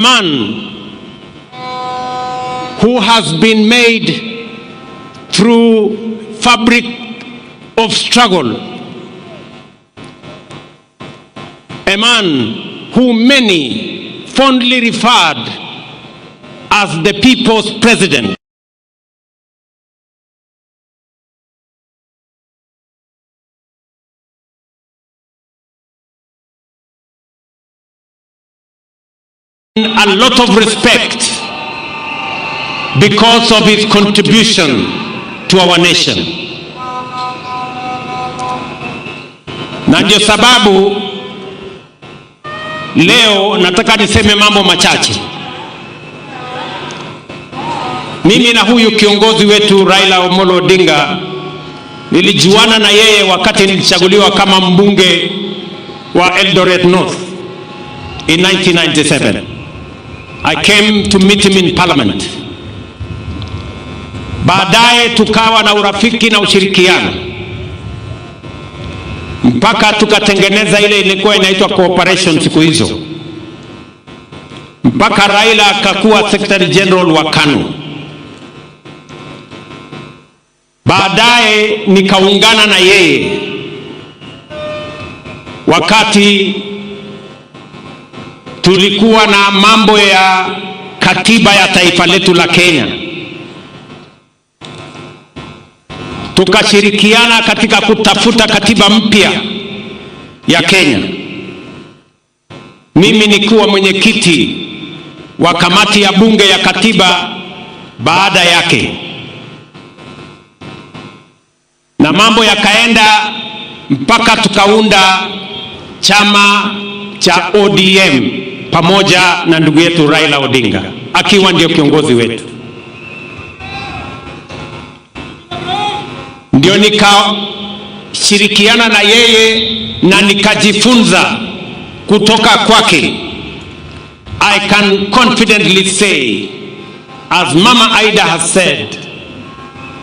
man who has been made through fabric of struggle, a man who many fondly referred as the people's president. A lot of respect because of his contribution to our nation. Na ndio sababu leo nataka niseme mambo machache. Mimi na huyu kiongozi wetu Raila Odinga nilijuana na yeye wakati nilichaguliwa kama mbunge wa Eldoret North in 1997. I came to meet him in parliament. Baadaye tukawa na urafiki na ushirikiano mpaka tukatengeneza ile ilikuwa inaitwa cooperation siku hizo, mpaka Raila akakuwa Secretary General wa KANU. Baadaye nikaungana na yeye wakati tulikuwa na mambo ya katiba ya taifa letu la Kenya. Tukashirikiana katika kutafuta katiba mpya ya Kenya. Mimi nikuwa mwenyekiti wa kamati ya bunge ya katiba baada yake. Na mambo yakaenda mpaka tukaunda chama cha ODM pamoja na ndugu yetu Raila Odinga akiwa ndio kiongozi wetu. Ndio nikashirikiana na yeye na nikajifunza kutoka kwake. I can confidently say, as Mama Aida has said,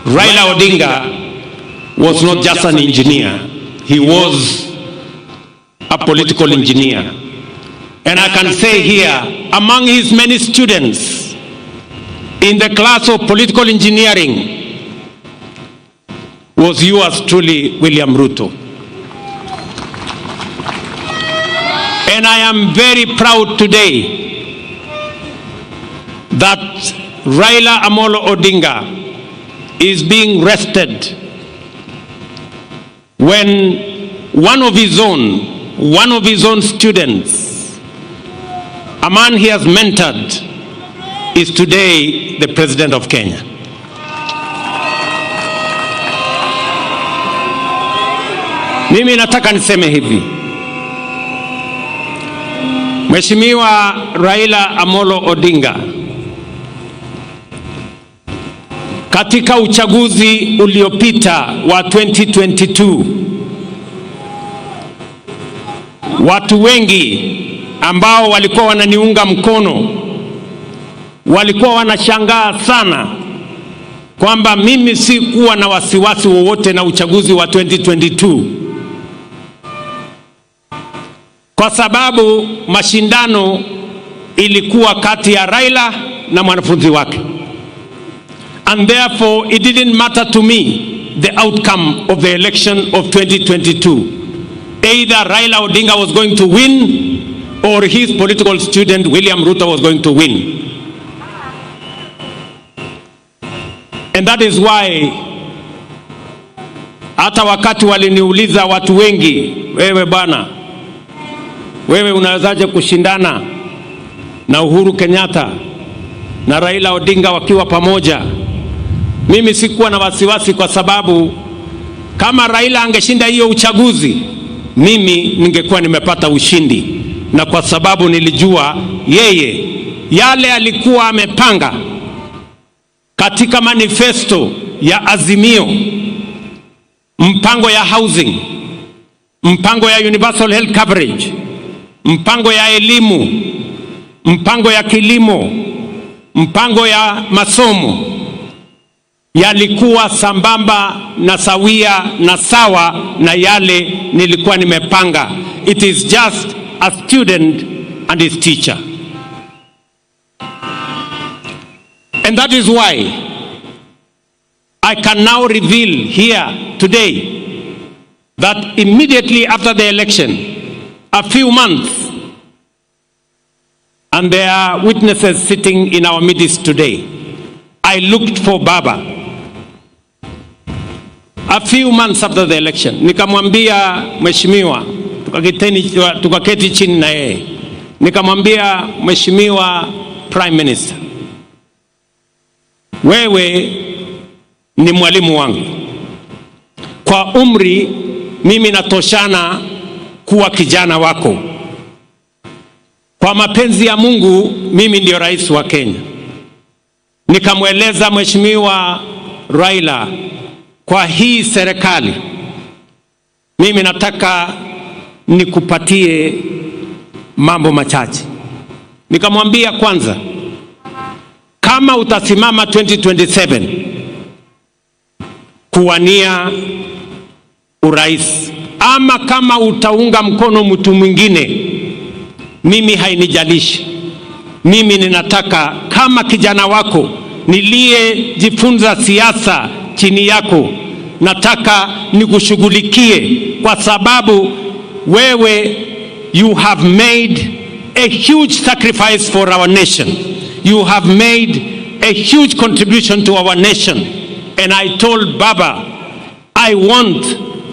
Raila Odinga was not just an engineer, he was a political engineer. And I can say here, among his many students in the class of political engineering was yours truly, William Ruto. And I am very proud today that Raila Odinga is being rested when one of his own students, a man he has mentored, is today the President of Kenya. Mimi nataka niseme hivi. Mheshimiwa Raila Odinga, katika uchaguzi uliopita wa 2022, watu wengi ambao walikuwa wananiunga mkono walikuwa wanashangaa sana kwamba mimi si kuwa na wasiwasi wowote na uchaguzi wa 2022, kwa sababu mashindano ilikuwa kati ya Raila na mwanafunzi wake. And therefore it didn't matter to me the outcome of the election of 2022. Either Raila Odinga was going to win or his political student William Ruto was going to win. And that is why hata wakati waliniuliza watu wengi, wewe bana, wewe unawezaje kushindana na Uhuru Kenyatta na Raila Odinga wakiwa pamoja? Mimi sikuwa na wasiwasi, kwa sababu kama Raila angeshinda hiyo uchaguzi, mimi ningekuwa nimepata ushindi. Na kwa sababu nilijua yeye yale alikuwa amepanga katika manifesto ya Azimio, mpango ya housing, mpango ya universal health coverage, mpango ya elimu, mpango ya kilimo, mpango ya masomo, yalikuwa sambamba na sawia na sawa na yale nilikuwa nimepanga. It is just a student and his teacher. And that is why I can now reveal here today that immediately after the election, a few months, and there are witnesses sitting in our midst today, I looked for Baba. A few months after the election, nikamwambia mheshimiwa, tukaketi chini na yeye, nikamwambia mheshimiwa Prime Minister, wewe ni mwalimu wangu. Kwa umri mimi natoshana kuwa kijana wako. Kwa mapenzi ya Mungu mimi ndio rais wa Kenya. Nikamweleza mheshimiwa Raila, kwa hii serikali mimi nataka nikupatie mambo machache. Nikamwambia kwanza, kama utasimama 2027 kuwania urais, ama kama utaunga mkono mtu mwingine, mimi hainijalishi. Mimi ninataka kama kijana wako niliyejifunza siasa chini yako, nataka nikushughulikie, kwa sababu wewe you have made a huge sacrifice for our nation. You have made a huge contribution to our nation. And I told Baba, I want,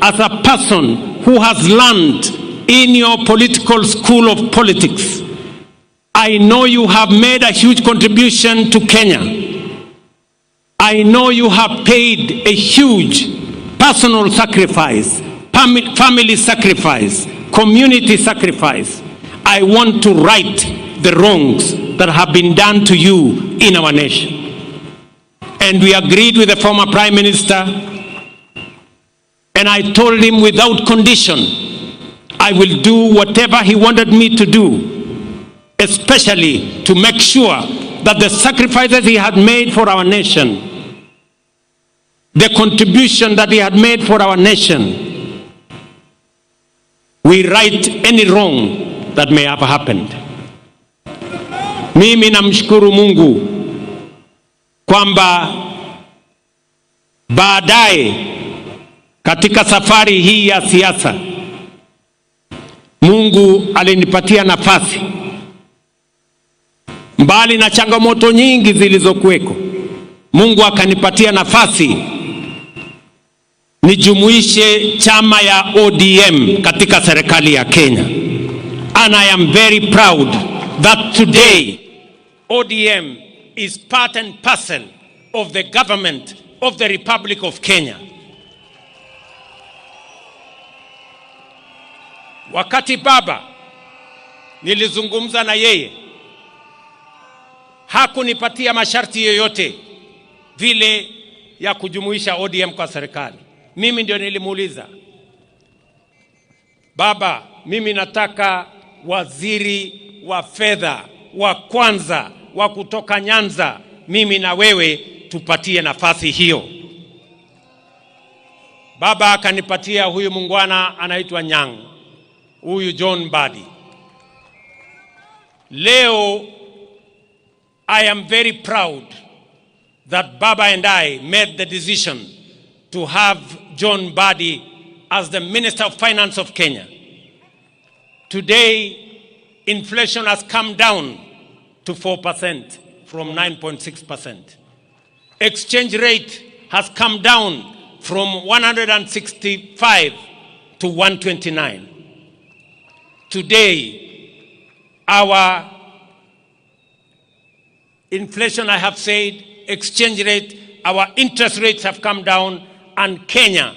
as a person who has learned in your political school of politics, I know you have made a huge contribution to Kenya. I know you have paid a huge personal sacrifice, family sacrifice, community sacrifice. I want to right the wrongs that have been done to you in our nation. And we agreed with the former Prime Minister, and I told him without condition, I will do whatever he wanted me to do, especially to make sure that the sacrifices he had made for our nation, the contribution that he had made for our nation, we right any wrong that may have happened. Mimi namshukuru Mungu kwamba baadaye katika safari hii ya siasa, Mungu alinipatia nafasi, mbali na changamoto nyingi zilizokuweko, Mungu akanipatia nafasi nijumuishe chama ya ODM katika serikali ya Kenya. And I am very proud that today ODM is part and parcel of the government of the Republic of Kenya. Wakati Baba nilizungumza na yeye, hakunipatia masharti yoyote vile ya kujumuisha ODM kwa serikali. Mimi ndio nilimuuliza, Baba, mimi nataka waziri wa fedha wa kwanza wa kutoka Nyanza, mimi na wewe tupatie nafasi hiyo. Baba akanipatia huyu mungwana anaitwa Nyang, huyu John Mbadi. Leo I am very proud that Baba and I made the decision to have John Mbadi as the Minister of Finance of Kenya. Today, inflation has come down to 4% from 9.6%. Exchange rate has come down from 165 to 129. Today, our inflation, I have said, exchange rate, our interest rates have come down, and Kenya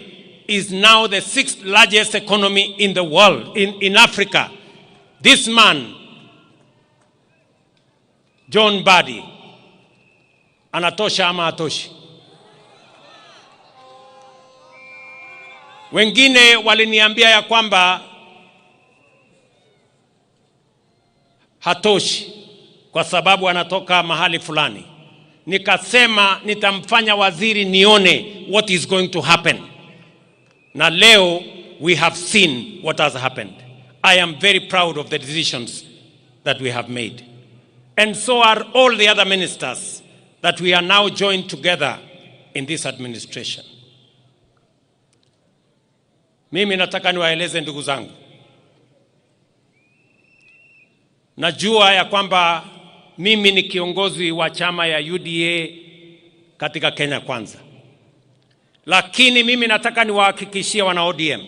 is now the 6th largest economy in the world, in Africa. This man, John Mbadi, anatosha ama atoshi? Wengine waliniambia ya kwamba hatoshi kwa sababu anatoka mahali fulani. Nikasema nitamfanya waziri nione what is going to happen. Na leo we have seen what has happened. I am very proud of the decisions that we have made. And so are all the other ministers that that we are now joined together in this administration. Mimi nataka niwaeleze ndugu zangu. Najua ya kwamba mimi ni kiongozi wa chama ya UDA katika Kenya Kwanza. Lakini mimi nataka niwahakikishie wana ODM,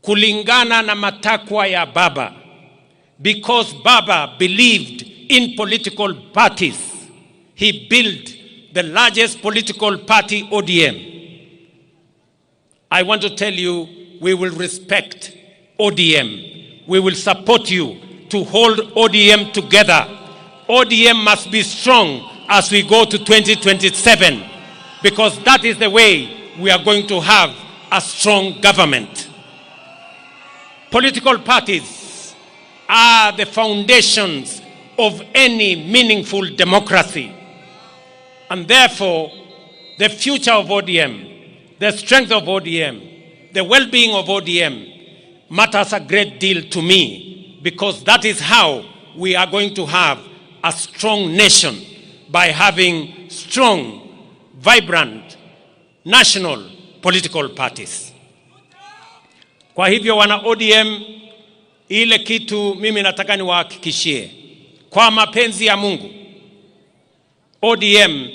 kulingana na matakwa ya Baba, because Baba believed in political parties, he built the largest political party, ODM. I want to tell you, we will respect ODM. We will support you to hold ODM together. ODM must be strong as we go to 2027, because that is the way we are going to have a strong government. Political parties are the foundations of any meaningful democracy. And therefore, the future of ODM, the strength of ODM, the well-being of ODM matters a great deal to me, because that is how we are going to have a strong nation, by having strong, vibrant, national political parties. Kwa hivyo wana ODM, ile kitu mimi nataka niwahakikishie, kwa mapenzi ya Mungu, ODM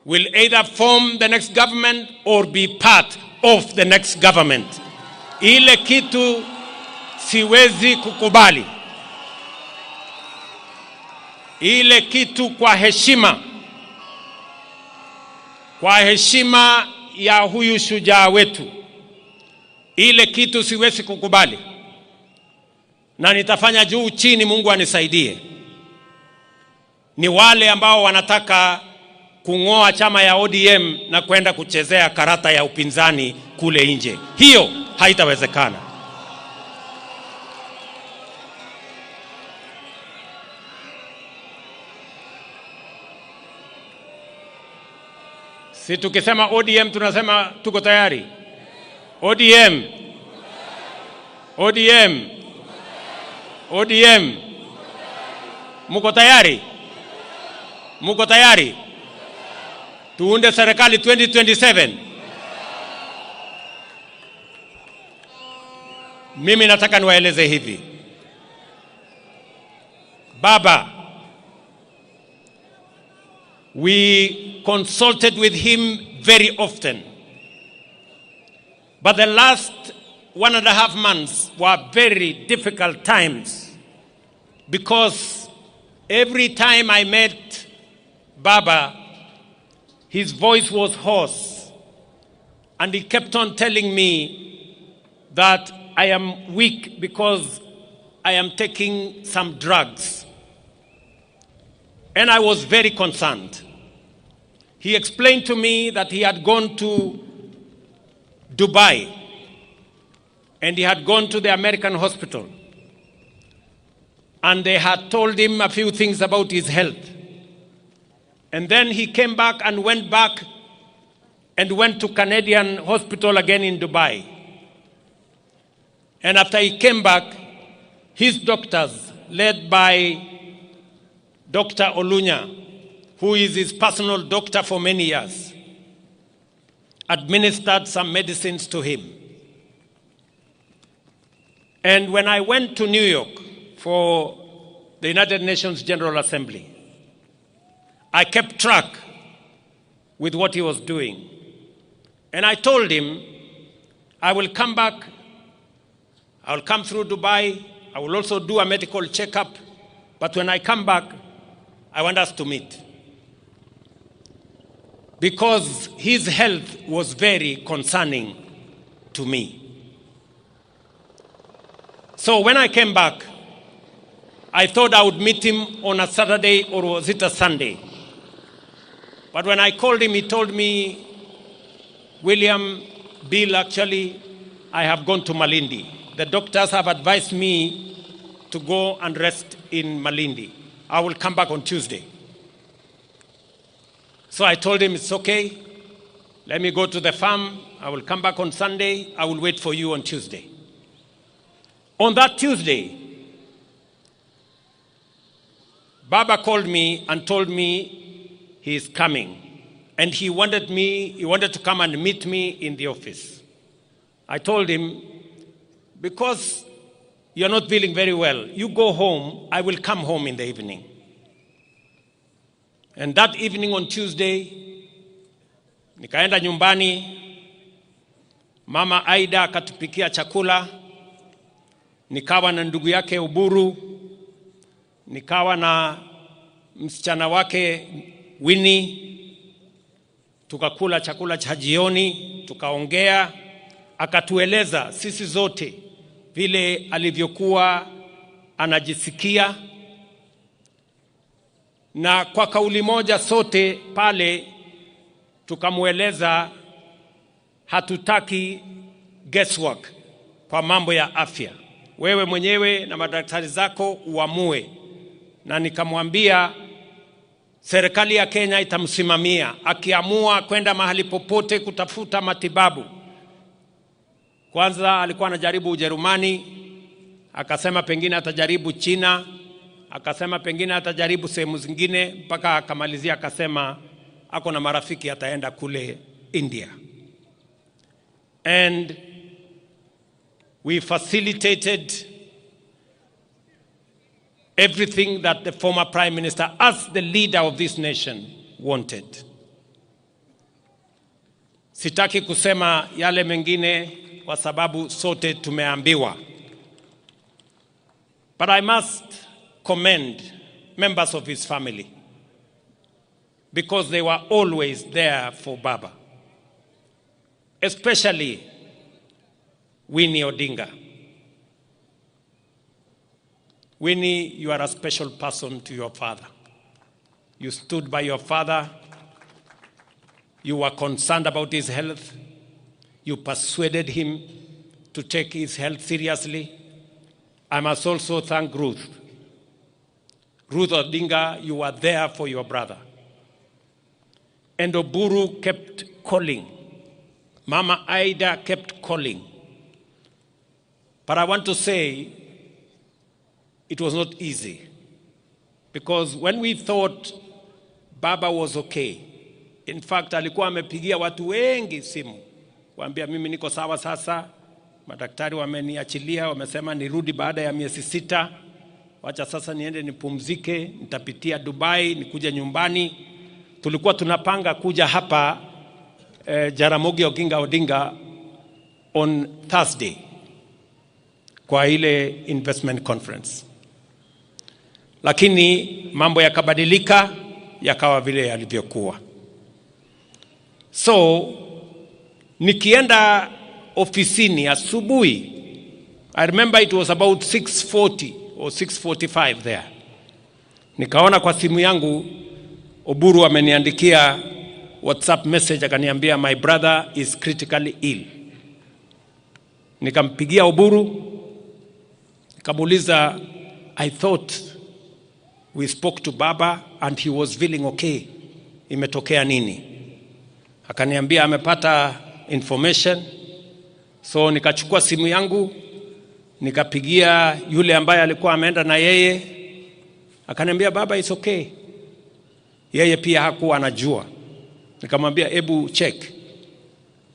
will either form the next government or be part of the next government. Ile kitu siwezi kukubali. Ile kitu kwa heshima ya huyu shujaa wetu, ile kitu siwezi kukubali, na nitafanya juu chini, Mungu anisaidie. Ni wale ambao wanataka kung'oa chama ya ODM na kwenda kuchezea karata ya upinzani kule nje. Hiyo haitawezekana. Si tukisema ODM tunasema tuko tayari. ODM. ODM. ODM. Muko tayari? Muko tayari? Tuunde serikali 2027. Mimi nataka niwaeleze hivi. Baba, we consulted with him very often. But the last 1.5 months were very difficult times, because every time I met Baba, his voice was hoarse, and he kept on telling me that I am weak because I am taking some drugs. And I was very concerned. He explained to me that he had gone to Dubai, and he had gone to the American hospital, and they had told him a few things about his health. And then he came back and went to Canadian hospital again in Dubai. And after he came back, his doctors, led by Dr. Olunya, who is his personal doctor for many years, administered some medicines to him. And when I went to New York for the United Nations General Assembly, I kept track with what he was doing. And I told him, I will come back, I will come through Dubai, I will also do a medical checkup, but when I come back, I want us to meet. Because his health was very concerning to me. So when I came back, I thought I would meet him on a Saturday, or was it a Sunday? But when I called him, he told me, William, Bill, actually, I have gone to Malindi. The doctors have advised me to go and rest in Malindi. I will come back on Tuesday. So I told him, it's okay. Let me go to the farm. I will come back on Sunday. I will wait for you on Tuesday. On that Tuesday, Baba called me and told me he is coming. And he wanted to come and meet me in the office. I told him, because you're not feeling very well, you go home, I will come home in the evening. And that evening on Tuesday, nikaenda nyumbani, Mama Aida akatupikia chakula, nikawa na ndugu yake Uhuru, nikawa na msichana wake Winnie, tukakula chakula cha jioni, tukaongea, akatueleza sisi zote vile alivyokuwa anajisikia, na kwa kauli moja sote pale tukamueleza hatutaki guesswork kwa mambo ya afya. Wewe mwenyewe na madaktari zako uamue. Na nikamwambia serikali ya Kenya itamsimamia akiamua kwenda mahali popote kutafuta matibabu. Kwanza alikuwa anajaribu Ujerumani, akasema pengine atajaribu China, akasema pengine atajaribu sehemu zingine, mpaka akamalizia akasema ako na marafiki ataenda kule India. And we facilitated everything that the former Prime Minister, as the leader of this nation, wanted. Sitaki kusema yale mengine kwa sababu sote tumeambiwa. But I must commend members of his family, because they were always there for Baba. Especially Winnie Odinga. Winnie, you are a special person to your father. You stood by your father. You were concerned about his health. You persuaded him to take his health seriously. I must also thank Ruth. Ruth Odinga, you were there for your brother. And Uhuru kept calling. Mama Aida kept calling. But I want to say, it was not easy. Because when we thought Baba was okay, in fact, alikuwa amepigia watu wengi simu, kuambia mimi niko sawa sasa, madaktari wameniachilia, wamesema nirudi baada ya miezi 6, wacha sasa niende nipumzike, nitapitia Dubai, nikuje nyumbani. Tulikuwa tunapanga kuja hapa Jaramogi Oginga Odinga on Thursday kwa ile investment conference. Lakini mambo yakabadilika, yakawa vile yalivyokuwa. So nikienda ofisini asubuhi, I remember it was about 6:40 or 6:45 there. Nikaona kwa simu yangu Uhuru ameniandikia WhatsApp message, akaniambia my brother is critically ill. Nikampigia Uhuru, nikamuuliza, I thought we spoke to Baba and he was feeling okay. Imetokea nini? Akaniambia amepata information. So nikachukua simu yangu, nikapigia yule ambaye alikuwa ameenda na yeye. Akaniambia Baba is okay. Yeye pia hakuwa anajua. Nikamwambia hebu check.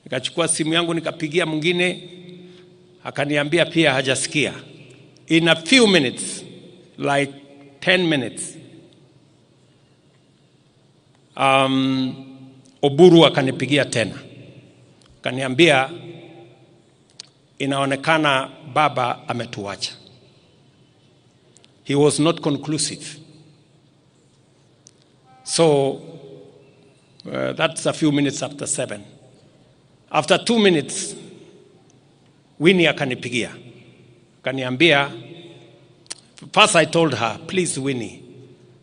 Nikachukua simu yangu nikapigia mwingine, akaniambia pia hajasikia. In a few minutes, like 10 minutes, Uhuru akanipigia tena. Akaniambia inaonekana Baba ametuacha. He was not conclusive. So that's a few minutes after 7. After 2 minutes, Winnie akanipigia. Akaniambia, first I told her, please Winnie,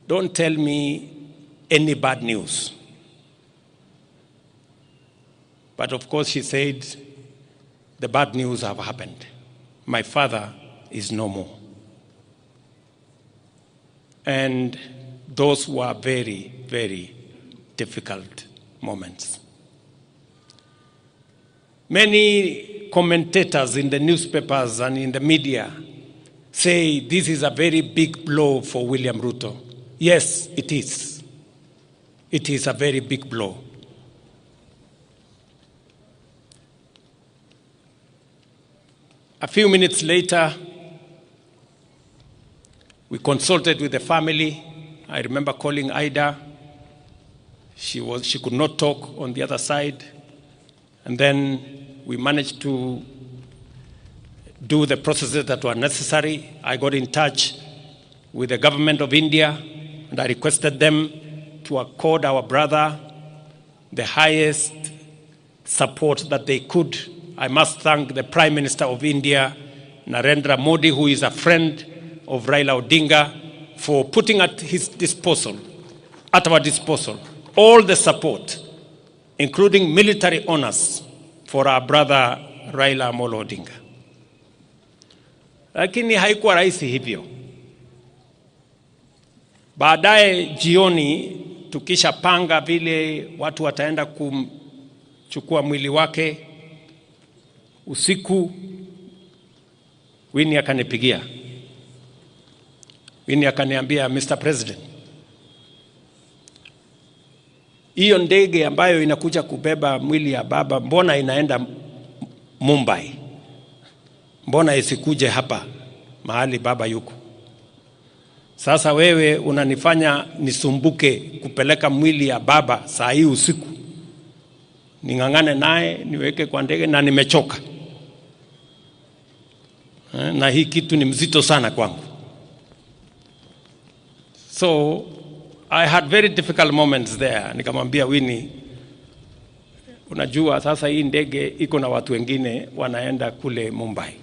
don't tell me any bad news. But of course she said, the bad news have happened. My father is no more. And those were very, very difficult moments. Many commentators in the newspapers and in the media say this is a very big blow for William Ruto. Yes, it is. It is a very big blow. A few minutes later, we consulted with the family. I remember calling Ida. She could not talk on the other side. And then we managed to do the processes that were necessary. I got in touch with the government of India, and I requested them to accord our brother the highest support that they could. I must thank the Prime Minister of India, Narendra Modi, who is a friend of Raila Odinga, for putting at our disposal, all the support, including military honors, for our brother Raila Odinga. Lakini haikuwa rahisi hivyo. Baadaye jioni, tukishapanga vile watu wataenda kumchukua mwili wake, usiku Winnie akanipigia. Winnie akaniambia, Mr. President, hiyo ndege ambayo inakuja kubeba mwili ya baba, mbona inaenda Mumbai? Mbona isikuje hapa mahali baba yuko? Sasa wewe unanifanya nisumbuke kupeleka mwili ya baba saa hii usiku. Ningangane naye niweke kwa ndege, na nimechoka. Na hii kitu ni mzito sana kwangu. So I had very difficult moments there. Nikamwambia Winnie, unajua sasa hii ndege iko na watu wengine wanaenda kule Mumbai,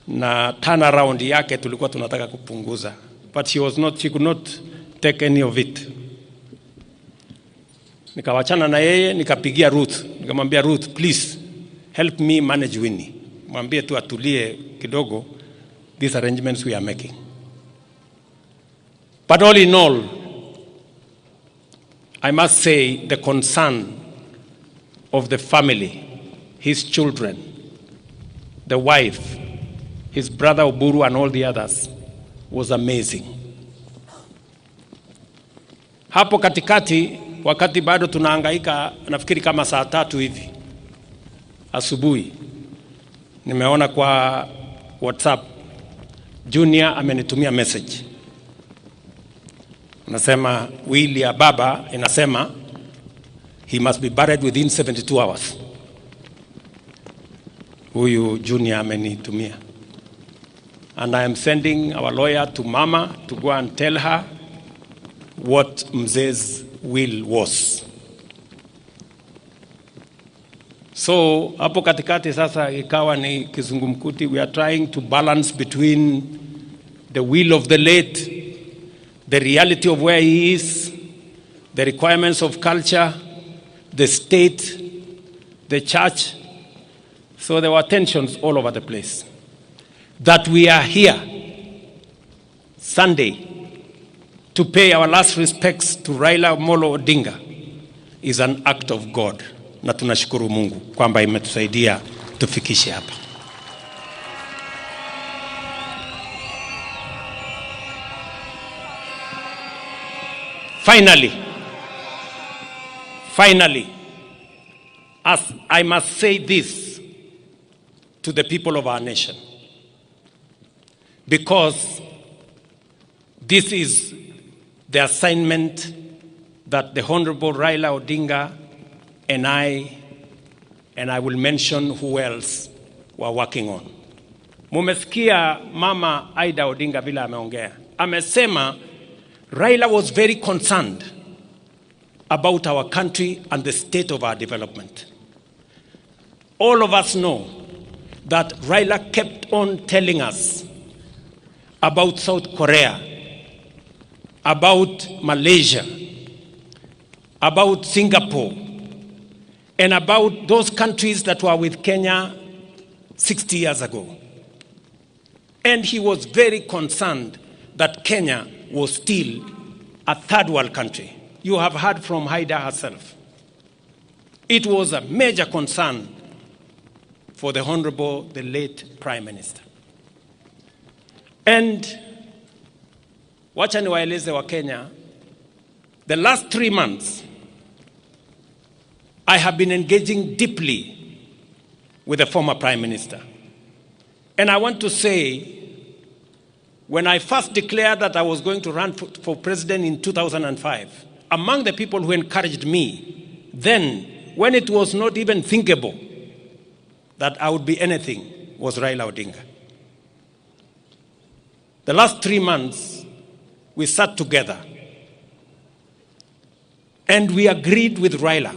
na turnaround yake tulikuwa tunataka kupunguza, but she could not take any of it. Nikawachana na yeye, nikapigia Ruth, nikamwambia Ruth, please help me manage Winnie. Mwambie tu atulie kidogo, these arrangements we are making. But all in all, I must say the concern of the family, his children, the wife, his brother Uhuru and all the others was amazing. Hapo katikati, wakati bado tunahangaika, nafikiri kama saa 3 hivi asubuhi, nimeona kwa WhatsApp Junior amenitumia message. Anasema wili ya baba inasema he must be buried within 72 hours. Huyu Junior amenitumia. And I am sending our lawyer to Mama to go and tell her what Mzee's will was. So hapo katikati sasa ikawa ni kizungumkuti. We are trying to balance between the will of the late, the reality of where he is, the requirements of culture, the state, the church. So there were tensions all over the place. That we are here Sunday to pay our last respects to Raila Odinga is an act of God. Na tunashukuru Mungu kwamba imetusaidia tufikishe hapa. Finally, as I must say this to the people of our nation, because this is the assignment that the Honorable Raila Odinga and I will mention who else were working on. Mumesikia Mama Ida Odinga vile ameongea. Amesema Raila was very concerned about our country and the state of our development. All of us know that Raila kept on telling us about South Korea, about Malaysia, about Singapore, and about those countries that were with Kenya 60 years ago. And he was very concerned that Kenya was still a third world country. You have heard from Haida herself. It was a major concern for the Honorable, the late Prime Minister. And Wacha niwaeleze wa Kenya, the last 3 months, I have been engaging deeply with the former Prime Minister. And I want to say, when I first declared that I was going to run for president in 2005, among the people who encouraged me, then, when it was not even thinkable that I would be anything, was Raila Odinga. The last 3 months, we sat together and we agreed with Raila.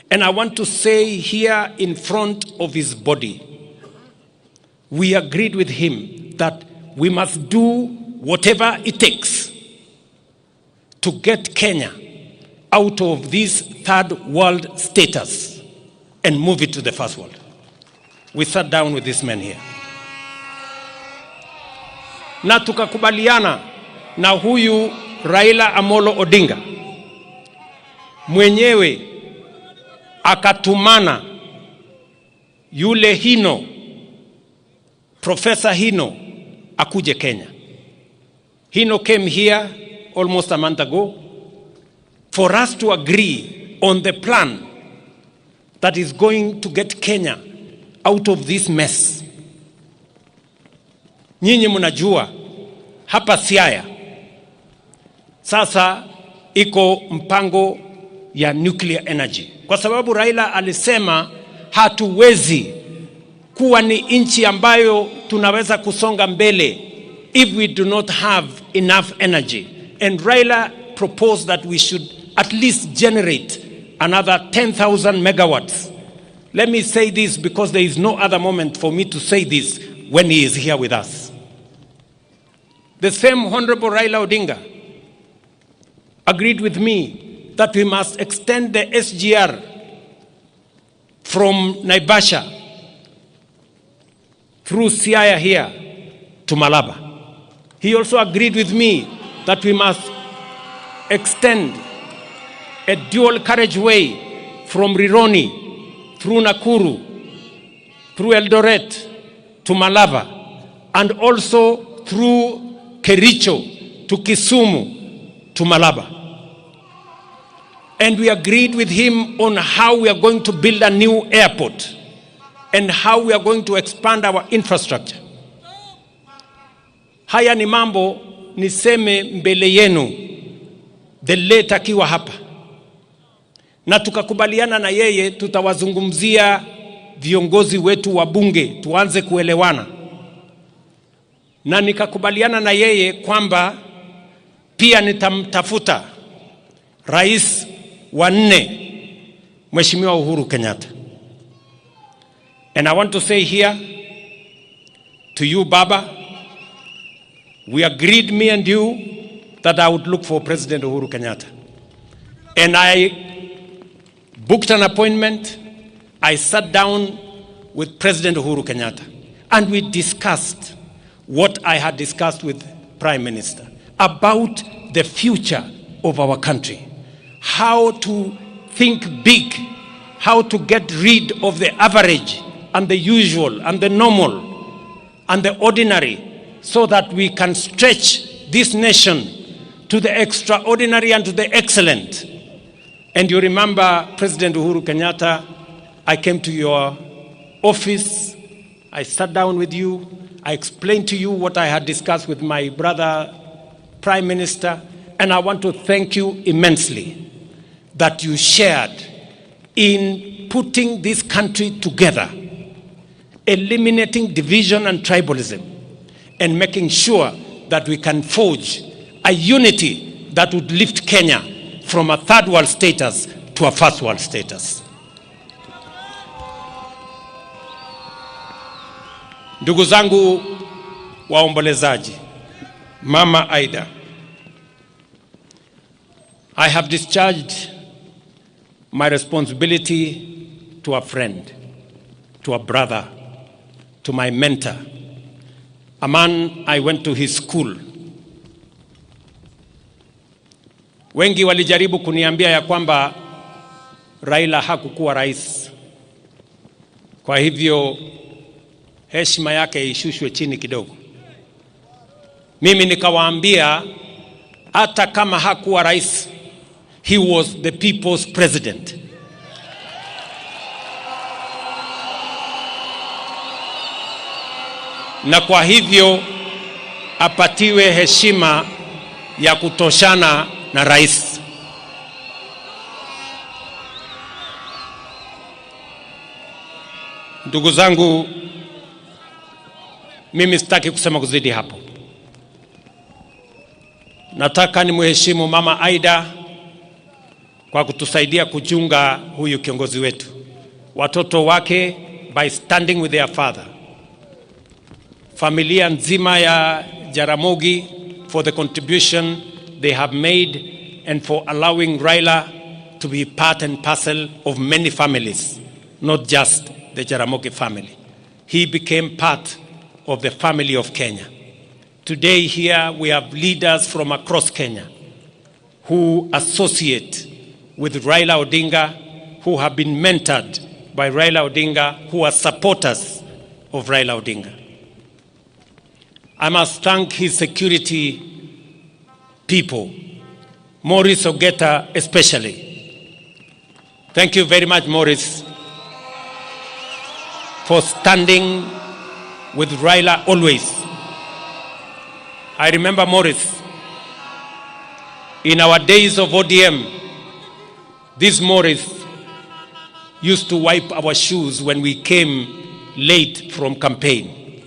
And I want to say here in front of his body, we agreed with him that we must do whatever it takes to get Kenya out of this third world status and move it to the first world. We sat down with this man here. Na tukakubaliana na huyu Raila Amolo Odinga mwenyewe akatumana yule Hino, Professor Hino, akuje Kenya. Hino came here almost a month ago for us to agree on the plan that is going to get Kenya out of this mess. Nyinyi mnajua hapa Siaya sasa iko mpango ya nuclear energy, kwa sababu Raila alisema hatuwezi kuwa ni nchi ambayo tunaweza kusonga mbele if we do not have enough energy. And Raila proposed that we should at least generate another 10,000 megawatts. Let me say this because there is no other moment for me to say this when he is here with us. The same Honorable Raila Odinga agreed with me that we must extend the SGR from Naivasha through Siaya here to Malaba. He also agreed with me that we must extend a dual carriageway from Rironi through Nakuru, through Eldoret to Malaba, and also through Kericho to Kisumu to Malaba. And we agreed with him on how we are going to build a new airport and how we are going to expand our infrastructure. Haya ni mambo niseme mbele yenu the late akiwa hapa. Na tukakubaliana na yeye tutawazungumzia viongozi wetu wa bunge tuanze kuelewana. Na nikakubaliana na yeye kwamba pia nitamtafuta rais wa 4 Mheshimiwa Uhuru Kenyatta. And I want to say here to you, Baba, we agreed, me and you, that I would look for President Uhuru Kenyatta. And I booked an appointment. I sat down with President Uhuru Kenyatta. And we discussed what I had discussed with Prime Minister about the future of our country. How to think big, how to get rid of the average and the usual and the normal and the ordinary, so that we can stretch this nation to the extraordinary and to the excellent. And you remember, President Uhuru Kenyatta, I came to your office, I sat down with you, I explained to you what I had discussed with my brother, Prime Minister, and I want to thank you immensely that you shared in putting this country together, eliminating division and tribalism, and making sure that we can forge a unity that would lift Kenya from a third world status to a first world status. Ndugu zangu waombolezaji, Mama Aida, I have discharged my responsibility to a friend, to a brother, to my mentor, a man I went to his school. Wengi walijaribu kuniambia ya kwamba Raila hakukuwa rais, kwa hivyo heshima yake ishushwe chini kidogo. Mimi nikawaambia hata kama hakuwa rais, he was the people's president. Na kwa hivyo apatiwe heshima ya kutoshana na rais. Ndugu zangu, mimi sitaki kusema kuzidi hapo. Nataka ni mheshimu Mama Aida kwa kutusaidia kuchunga huyu kiongozi wetu, watoto wake by standing with their father, familia nzima ya Jaramogi for the contribution they have made and for allowing Raila to be part and parcel of many families, not just the Jaramogi family. He became part of the family of Kenya. Today here we have leaders from across Kenya who associate with Raila Odinga, who have been mentored by Raila Odinga, who are supporters of Raila Odinga. I must thank his security people, Maurice Ogeta especially. Thank you very much, Maurice, for standing with Raila always. I remember Maurice, in our days of ODM, this Maurice used to wipe our shoes when we came late from campaign.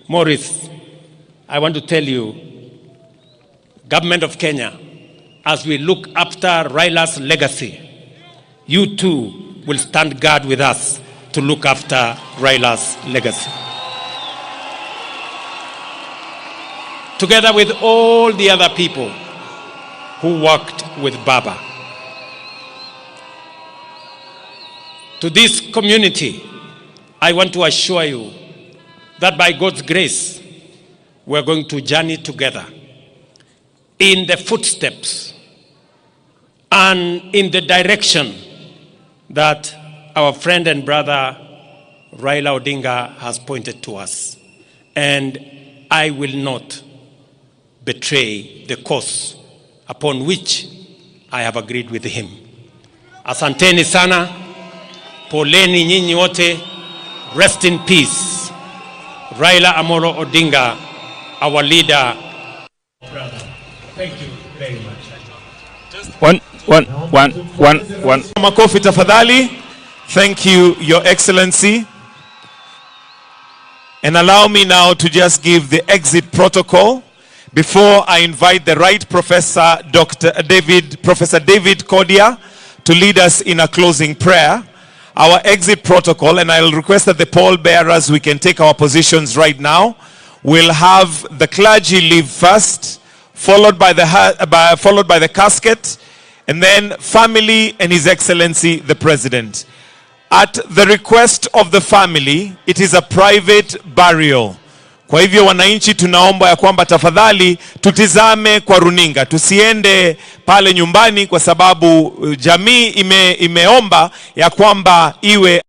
Maurice, I want to tell you, government of Kenya, as we look after Raila's legacy, you too will stand guard with us to look after Raila's legacy. Together with all the other people who worked with Baba. To this community, I want to assure you that by God's grace, we're going to journey together in the footsteps and in the direction that our friend and brother Raila Odinga has pointed to us. And I will not betray the course upon which I have agreed with him. Asanteni sana, poleni nyinyi wote, rest in peace. Raila Amolo Odinga, our leader. Brother, thank you very much. One. Makofi tafadhali. Thank you, Your Excellency. And allow me now to just give the exit protocol before I invite the right Professor David Kodia to lead us in a closing prayer. Our exit protocol, and I'll request that the pallbearers, we can take our positions right now. We'll have the clergy leave first, followed by the casket, and then family and His Excellency the President. At the request of the family, it is a private burial. Kwa hivyo wananchi tunaomba ya kwamba tafadhali tutizame kwa runinga. Tusiende pale nyumbani kwa sababu jamii imeomba ya kwamba iwe